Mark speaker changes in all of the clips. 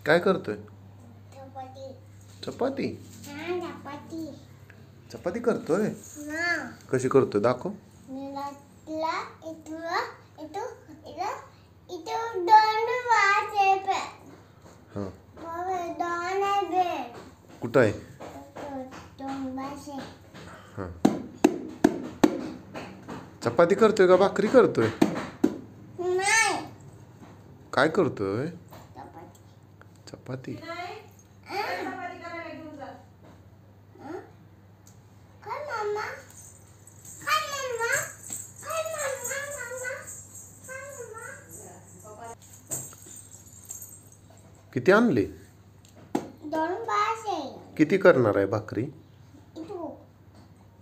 Speaker 1: काय करतोय?
Speaker 2: चपाती.
Speaker 1: चपाती.
Speaker 2: चपाती.
Speaker 1: चपाती करतोय? कशी करतोय दाखव. हां. कुठं आहे? हां. चपाती करतोय का भाकरी करतोय? काय करतोय? चपाती. किती आणले? किती करणार आहे भाकरी?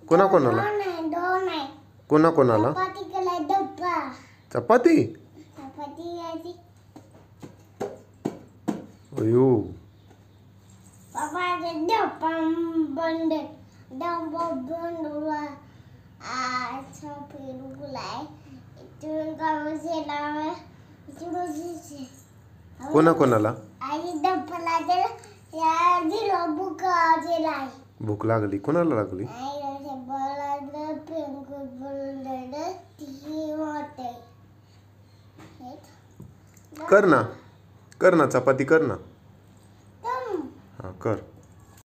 Speaker 1: कोणाकोणाला? कोणाकोणाला? चपाती. अयो. कोणाकोणाला? भूक लागली. कोणाला लागली? कर ना, कर ना चपाती कर ना. हां कर.